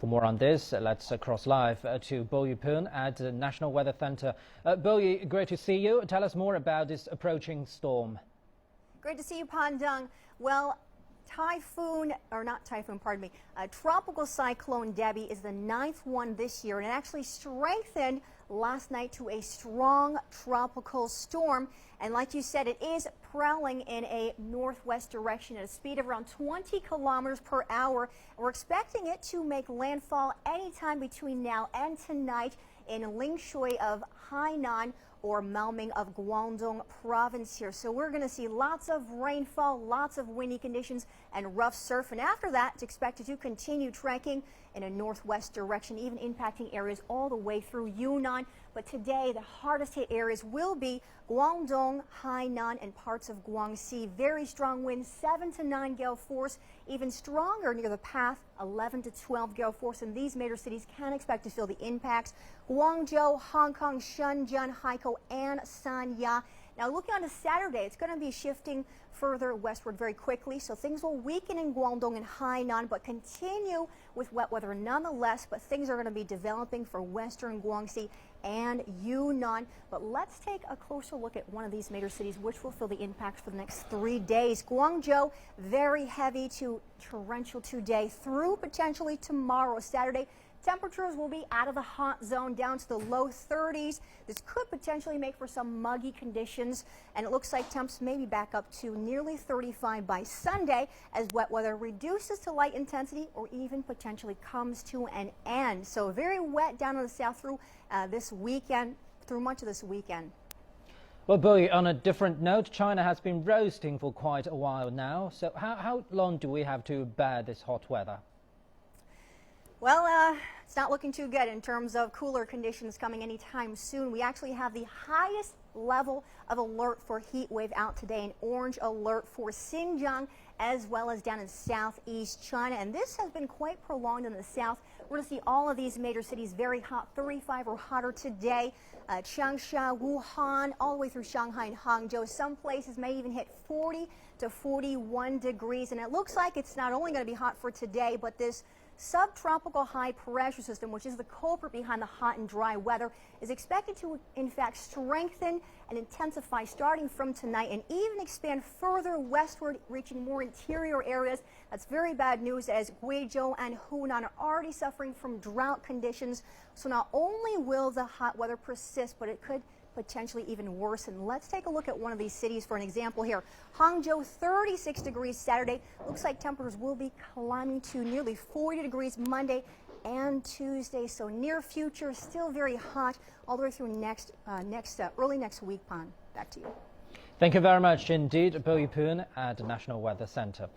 For more on this, let's cross live to Bo Yupun at the National Weather Center. Bo, great to see you. Tell us more about this approaching storm. Great to see you, Pandang. Well, tropical cyclone Debbie is the 9th one this year, and it actually strengthened last night to a strong tropical storm. And like you said, it is prowling in a northwest direction at a speed of around 20 kilometers per hour. We're expecting it to make landfall anytime between now and tonight in Lingshui of Hainan or Maoming of Guangdong province here. So we're going to see lots of rainfall, lots of windy conditions and rough surf. And after that, it's expected to continue trekking in a northwest direction, even impacting areas all the way through Yunnan. But today, the hardest hit areas will be Guangdong, Hainan, and parts of Guangxi. Very strong winds, 7 to 9 gale force, even stronger near the path, 11 to 12 gale force. And these major cities can expect to feel the impacts. Guangzhou, Hong Kong, Shenzhen, Haikou, and Sanya. Now, looking on to Saturday, it's going to be shifting further westward very quickly, so things will weaken in Guangdong and Hainan, but continue with wet weather nonetheless. But things are going to be developing for western Guangxi and Yunnan. But let's take a closer look at one of these major cities, which will feel the impacts for the next 3 days. Guangzhou, very heavy to torrential today through potentially tomorrow, Saturday. Temperatures will be out of the hot zone down to the low 30s. This could potentially make for some muggy conditions, and it looks like temps may be back up to nearly 35 by Sunday as wet weather reduces to light intensity or even potentially comes to an end. So very wet down in the south through this weekend, through much of this weekend. Well, Bo, on a different note, China has been roasting for quite a while now. So how long do we have to bear this hot weather? Well, it's not looking too good in terms of cooler conditions coming anytime soon. We actually have the highest level of alert for heat wave out today, an orange alert for Xinjiang as well as down in southeast China. And this has been quite prolonged in the south. We're going to see all of these major cities very hot, 35 or hotter today. Changsha, Wuhan, all the way through Shanghai and Hangzhou. Some places may even hit 40 to 41 degrees. And it looks like it's not only going to be hot for today, but this subtropical high pressure system, which is the culprit behind the hot and dry weather, is expected to in fact strengthen and intensify starting from tonight and even expand further westward, reaching more interior areas. That's very bad news, as Guizhou and Hunan are already suffering from drought conditions. So not only will the hot weather persist, but it could potentially even worsen. Let's take a look at one of these cities for an example here. Hangzhou, 36 degrees Saturday. Looks like temperatures will be climbing to nearly 40 degrees Monday and Tuesday. So near future, still very hot all the way through early next week, Pan. Back to you. Thank you very much indeed, Bo Yupun at the National Weather Center.